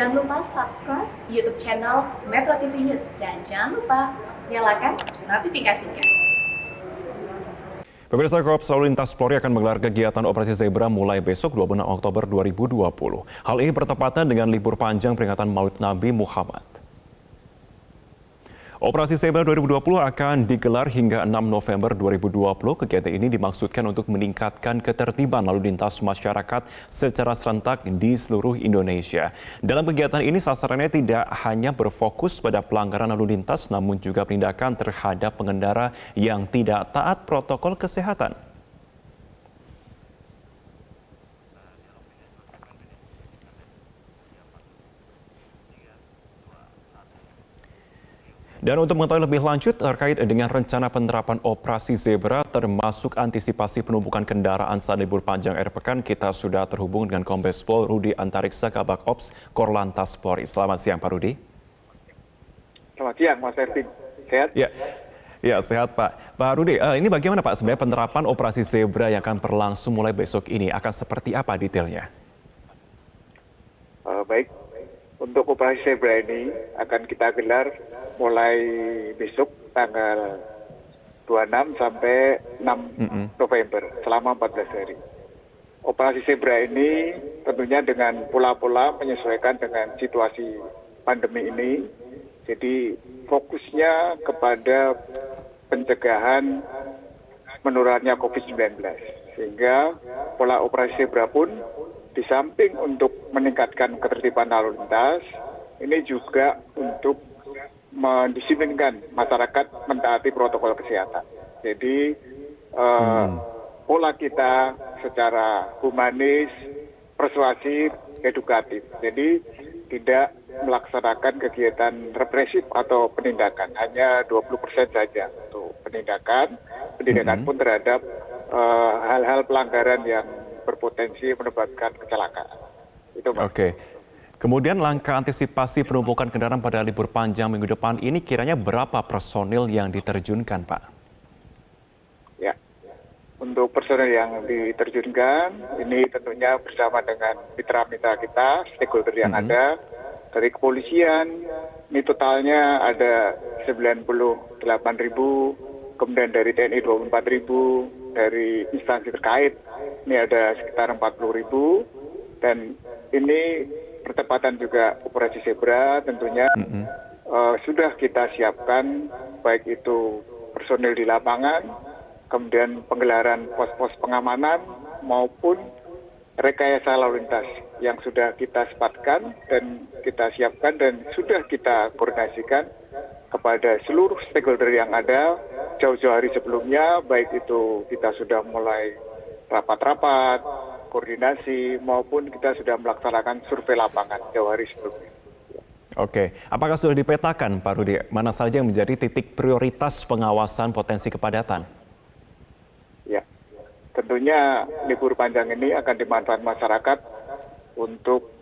Jangan lupa subscribe YouTube channel Metro TV News dan jangan lupa nyalakan notifikasinya. Pemirsa, Korps Lalu Lintas Polri akan menggelar kegiatan Operasi Zebra mulai besok 26 Oktober 2020. Hal ini bertepatan dengan libur panjang peringatan Maulid Nabi Muhammad. Operasi Zebra 2020 akan digelar hingga 6 November 2020. Kegiatan ini dimaksudkan untuk meningkatkan ketertiban lalu lintas masyarakat secara serentak di seluruh Indonesia. Dalam kegiatan ini sasarannya tidak hanya berfokus pada pelanggaran lalu lintas, namun juga penindakan terhadap pengendara yang tidak taat protokol kesehatan. Dan untuk mengetahui lebih lanjut terkait dengan rencana penerapan operasi Zebra termasuk antisipasi penumpukan kendaraan saat libur panjang akhir pekan, kita sudah terhubung dengan Kombes Pol Rudi Antariksa, Kabak Ops Korlantas Polri. Selamat siang Pak Rudi. Selamat siang Mas Ervin, sehat? Ya, sehat Pak. Pak Rudi, ini bagaimana Pak sebenarnya penerapan operasi Zebra yang akan berlangsung mulai besok ini? Akan seperti apa detailnya? Baik, untuk operasi Zebra ini akan kita gelar mulai besok tanggal 26 sampai 6 November selama 14 hari. Operasi Zebra ini tentunya dengan pola-pola menyesuaikan dengan situasi pandemi ini. Jadi fokusnya kepada pencegahan menularnya COVID-19. Sehingga pola operasi Zebra pun di samping untuk meningkatkan ketertiban lalu lintas, ini juga untuk mendisiplinkan masyarakat mentaati protokol kesehatan. Jadi pola kita secara humanis, persuasif, edukatif. Jadi tidak melaksanakan kegiatan represif atau penindakan, hanya 20% saja untuk penindakan. Pendidikan pun terhadap hal-hal pelanggaran yang berpotensi menyebabkan kecelakaan. Itu Pak. Oke. Kemudian langkah antisipasi penumpukan kendaraan pada libur panjang minggu depan ini kiranya berapa personil yang diterjunkan, Pak? Ya, untuk personil yang diterjunkan ini tentunya bersama dengan mitra-mitra kita, stakeholder yang ada dari kepolisian. Ini totalnya ada 98.000, kemudian dari TNI 24.000, dari instansi terkait ini ada sekitar 40.000, dan ini pertepatan juga operasi Zebra tentunya sudah kita siapkan, baik itu personil di lapangan, kemudian penggelaran pos-pos pengamanan maupun rekayasa lalu lintas yang sudah kita sepatkan dan kita siapkan dan sudah kita koordinasikan kepada seluruh stakeholder yang ada jauh-jauh hari sebelumnya, baik itu kita sudah mulai rapat-rapat, koordinasi, maupun kita sudah melaksanakan survei lapangan jauh hari sebelumnya. Oke, apakah sudah dipetakan Pak Rudi, mana saja yang menjadi titik prioritas pengawasan potensi kepadatan? Ya, tentunya libur panjang ini akan dimanfaatkan masyarakat untuk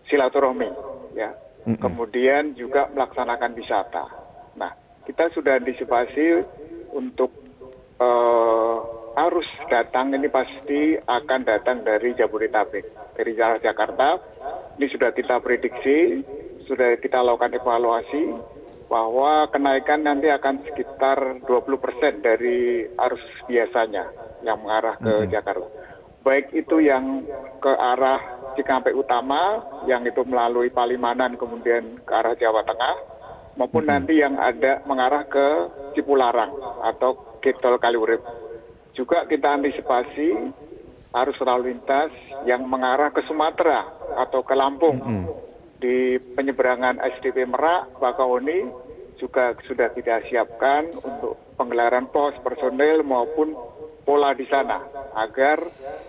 silaturahmi, ya. Kemudian juga melaksanakan wisata. Nah, kita sudah antisipasi untuk arus datang ini pasti akan datang dari Jabodetabek, dari arah Jakarta. Ini sudah kita prediksi, sudah kita lakukan evaluasi bahwa kenaikan nanti akan sekitar 20% dari arus biasanya yang mengarah ke Jakarta. Baik itu yang ke arah Cikampek Utama, yang itu melalui Palimanan kemudian ke arah Jawa Tengah, maupun nanti yang ada mengarah ke Cipularang atau Getol Kaliurip. Juga kita antisipasi arus lalu lintas yang mengarah ke Sumatera atau ke Lampung. Di penyeberangan SDP Merak, Bakahuni juga sudah kita siapkan untuk penggelaran pos personel maupun pola di sana agar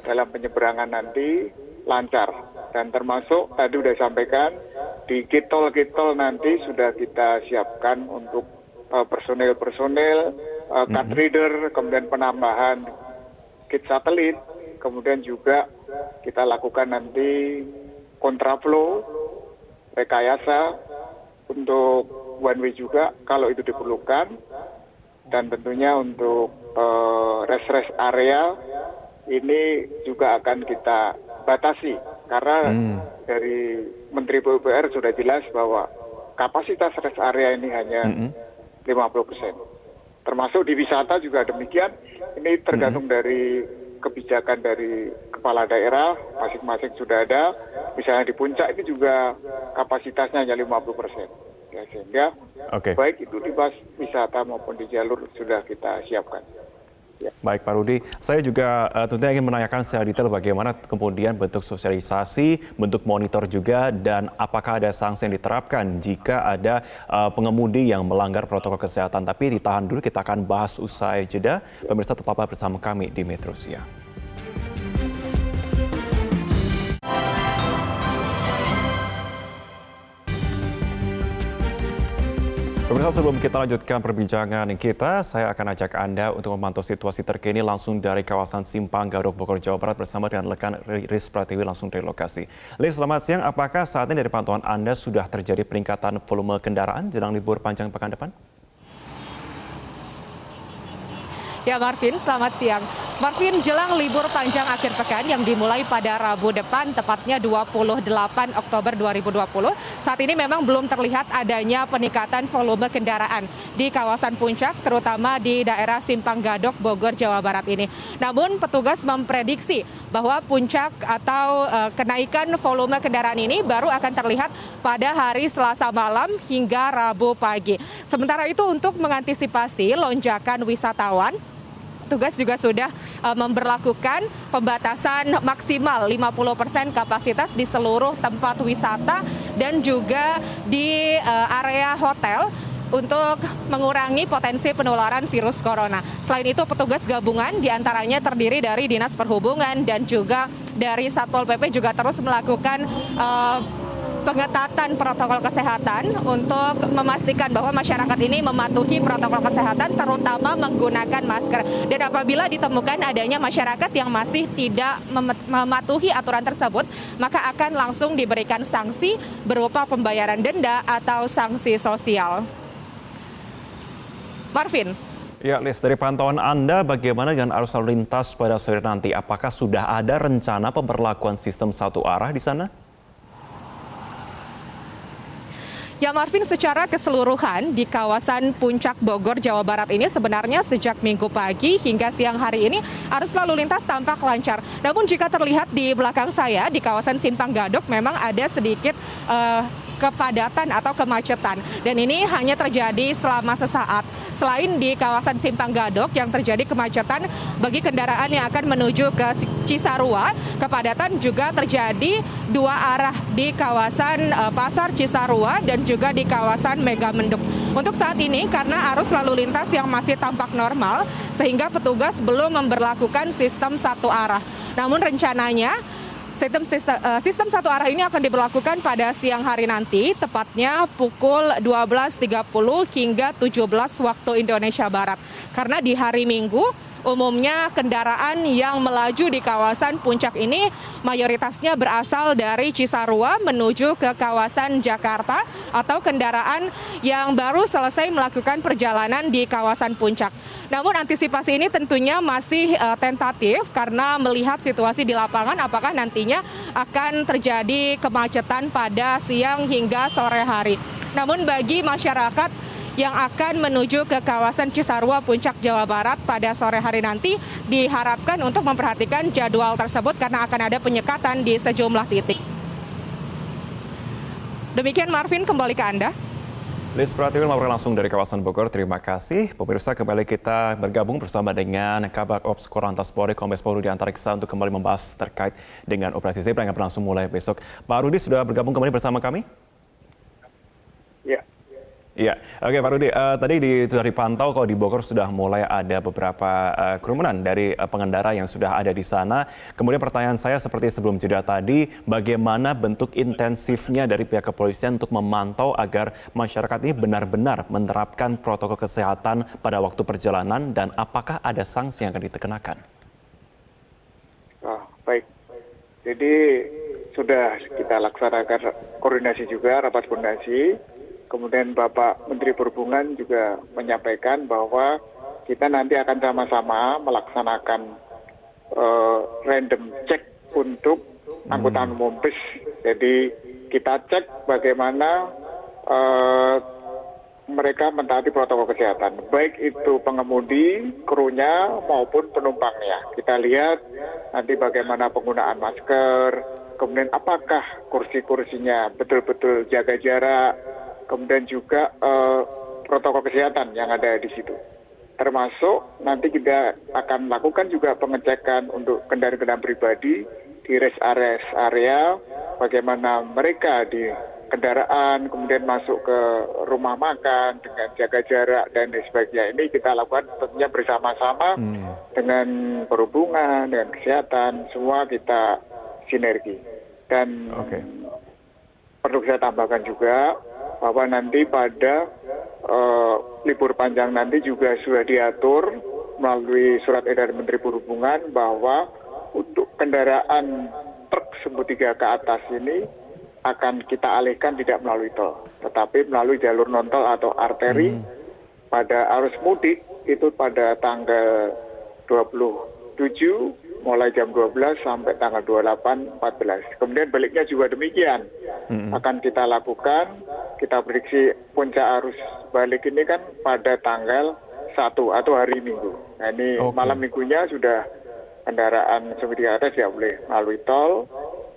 dalam penyeberangan nanti lancar. Dan termasuk tadi sudah sampaikan di Getol-Getol nanti sudah kita siapkan untuk personel-personel, card reader, kemudian penambahan kit satelit, kemudian juga kita lakukan nanti kontraflow, rekayasa untuk one way juga kalau itu diperlukan, dan tentunya untuk rest area ini juga akan kita batasi Karena dari Menteri PUPR sudah jelas bahwa kapasitas rest area ini hanya 50%. Termasuk di wisata juga demikian, ini tergantung dari kebijakan dari kepala daerah, masing-masing sudah ada. Misalnya di puncak ini juga kapasitasnya hanya 50%. Ya, sehingga baik itu di bus wisata maupun di jalur sudah kita siapkan. Ya. Baik Pak Rudi, saya juga tentunya ingin menanyakan secara detail bagaimana kemudian bentuk sosialisasi, bentuk monitor juga, dan apakah ada sanksi yang diterapkan jika ada pengemudi yang melanggar protokol kesehatan. Tapi ditahan dulu, kita akan bahas usai jeda. Pemirsa tetaplah bersama kami di Metro Siang. Pemirsa, sebelum kita lanjutkan perbincangan kita, saya akan ajak Anda untuk memantau situasi terkini langsung dari kawasan Simpang Gadok, Bogor, Jawa Barat bersama dengan rekan Riz Pratiwi langsung dari lokasi. Liz, selamat siang. Apakah saat ini dari pantauan Anda sudah terjadi peningkatan volume kendaraan jelang libur panjang pekan depan? Ya Marvin, selamat siang. Marvin, jelang libur panjang akhir pekan yang dimulai pada Rabu depan, tepatnya 28 Oktober 2020, saat ini memang belum terlihat adanya peningkatan volume kendaraan di kawasan puncak, terutama di daerah Simpang Gadok, Bogor, Jawa Barat ini. Namun petugas memprediksi bahwa puncak atau kenaikan volume kendaraan ini baru akan terlihat pada hari Selasa malam hingga Rabu pagi. Sementara itu untuk mengantisipasi lonjakan wisatawan, petugas juga sudah memberlakukan pembatasan maksimal 50% kapasitas di seluruh tempat wisata dan juga di area hotel untuk mengurangi potensi penularan virus corona. Selain itu, petugas gabungan diantaranya terdiri dari Dinas Perhubungan dan juga dari Satpol PP juga terus melakukan pengetatan protokol kesehatan untuk memastikan bahwa masyarakat ini mematuhi protokol kesehatan, terutama menggunakan masker. Dan apabila ditemukan adanya masyarakat yang masih tidak mematuhi aturan tersebut, maka akan langsung diberikan sanksi berupa pembayaran denda atau sanksi sosial. Marvin. Ya, Liz, dari pantauan Anda, bagaimana dengan arus lalu lintas pada sore nanti? Apakah sudah ada rencana pemberlakuan sistem satu arah di sana? Ya Marvin, secara keseluruhan di kawasan Puncak Bogor, Jawa Barat ini sebenarnya sejak Minggu pagi hingga siang hari ini arus lalu lintas tampak lancar. Namun jika terlihat di belakang saya di kawasan Simpang Gadok memang ada sedikit kepadatan atau kemacetan. Dan ini hanya terjadi selama sesaat. Selain di kawasan Simpang Gadok yang terjadi kemacetan bagi kendaraan yang akan menuju ke Cisarua, kepadatan juga terjadi dua arah di kawasan Pasar Cisarua dan juga di kawasan Megamendung. Untuk saat ini karena arus lalu lintas yang masih tampak normal sehingga petugas belum memberlakukan sistem satu arah. Namun rencananya sistem satu arah ini akan diberlakukan pada siang hari nanti, tepatnya pukul 12.30 hingga 17 waktu Indonesia Barat. Karena di hari Minggu, umumnya kendaraan yang melaju di kawasan puncak ini mayoritasnya berasal dari Cisarua menuju ke kawasan Jakarta atau kendaraan yang baru selesai melakukan perjalanan di kawasan puncak. Namun antisipasi ini tentunya masih tentatif karena melihat situasi di lapangan apakah nantinya akan terjadi kemacetan pada siang hingga sore hari. Namun bagi masyarakat yang akan menuju ke kawasan Cisarua Puncak Jawa Barat pada sore hari nanti diharapkan untuk memperhatikan jadwal tersebut karena akan ada penyekatan di sejumlah titik. Demikian Marvin, kembali ke Anda. Liz Pratiwi melaporkan langsung dari kawasan Bogor. Terima kasih. Pemirsa, kembali kita bergabung bersama dengan Kabak Ops Korlantas Polri Kombes Pol Rudi Antariksa untuk kembali membahas terkait dengan operasi zebra yang akan berlangsung mulai besok. Pak Rudi sudah bergabung kembali bersama kami? Ya. Iya, oke Pak Rudi, tadi dari pantau kalau di Bogor sudah mulai ada beberapa kerumunan dari pengendara yang sudah ada di sana. Kemudian pertanyaan saya seperti sebelum jeda tadi, bagaimana bentuk intensifnya dari pihak kepolisian untuk memantau agar masyarakat ini benar-benar menerapkan protokol kesehatan pada waktu perjalanan dan apakah ada sanksi yang akan dikenakan? Baik, jadi sudah kita laksanakan koordinasi juga, rapat koordinasi. Kemudian Bapak Menteri Perhubungan juga menyampaikan bahwa kita nanti akan sama-sama melaksanakan random check untuk angkutan umum bis. Jadi kita cek bagaimana mereka mentaati protokol kesehatan, baik itu pengemudi, krunya maupun penumpangnya. Kita lihat nanti bagaimana penggunaan masker, kemudian apakah kursi-kursinya betul-betul jaga jarak, kemudian juga protokol kesehatan yang ada di situ. Termasuk nanti kita akan lakukan juga pengecekan untuk kendaraan-kendaraan pribadi di rest area, bagaimana mereka di kendaraan, kemudian masuk ke rumah makan dengan jaga jarak dan sebagainya. Ini kita lakukan tentunya bersama-sama dengan perhubungan, dengan kesehatan, semua kita sinergi. Dan perlu saya tambahkan juga bahwa nanti pada libur panjang nanti juga sudah diatur melalui surat edaran Menteri Perhubungan bahwa untuk kendaraan truk sumbu 3 ke atas ini akan kita alihkan tidak melalui tol, tetapi melalui jalur non-tol atau arteri pada arus mudik itu pada tanggal 27 mulai jam 12 sampai tanggal 28, 14. Kemudian baliknya juga demikian. Akan kita lakukan, kita prediksi puncak arus balik ini kan pada tanggal 1 atau hari Minggu. Nah ini malam minggunya sudah kendaraan sumbu 3 atas tidak boleh melalui tol,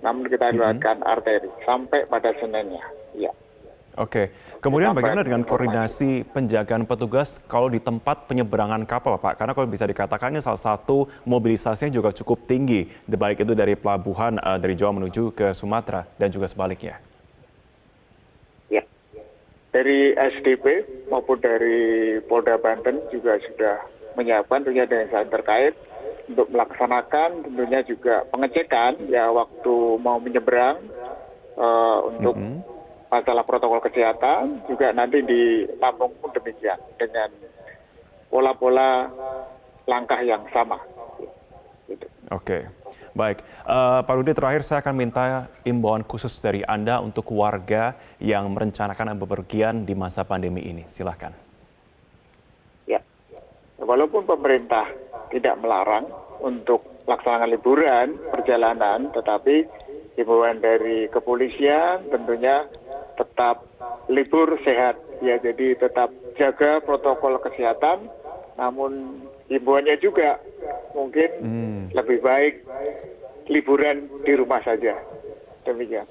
namun kita lewatkan arteri sampai pada Seninnya. Ya. Oke, kemudian bagaimana dengan koordinasi penjagaan petugas kalau di tempat penyeberangan kapal, Pak? Karena kalau bisa dikatakan ini salah satu mobilisasinya juga cukup tinggi, baik itu dari pelabuhan dari Jawa menuju ke Sumatera dan juga sebaliknya. Ya, dari SDP maupun dari Polda Banten juga sudah menyiapkan tentunya dengan instansi terkait untuk melaksanakan tentunya juga pengecekan ya waktu mau menyeberang untuk masalah protokol kesehatan, juga nanti di Lampung pun demikian dengan pola-pola langkah yang sama. Gitu. Oke, baik. Pak Rudi, terakhir saya akan minta imbauan khusus dari Anda untuk warga yang merencanakan bepergian di masa pandemi ini. Silahkan. Ya, walaupun pemerintah tidak melarang untuk pelaksanaan liburan, perjalanan, tetapi himbauan dari kepolisian tentunya tetap libur sehat, ya jadi tetap jaga protokol kesehatan, namun himbauannya juga mungkin lebih baik liburan di rumah saja. Demikian.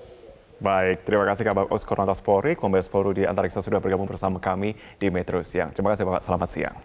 Baik, terima kasih Kabak Ops Korlantas Polri, Kombes Pol Rudi Antariksa sudah bergabung bersama kami di Metro Siang. Terima kasih Bapak, selamat siang.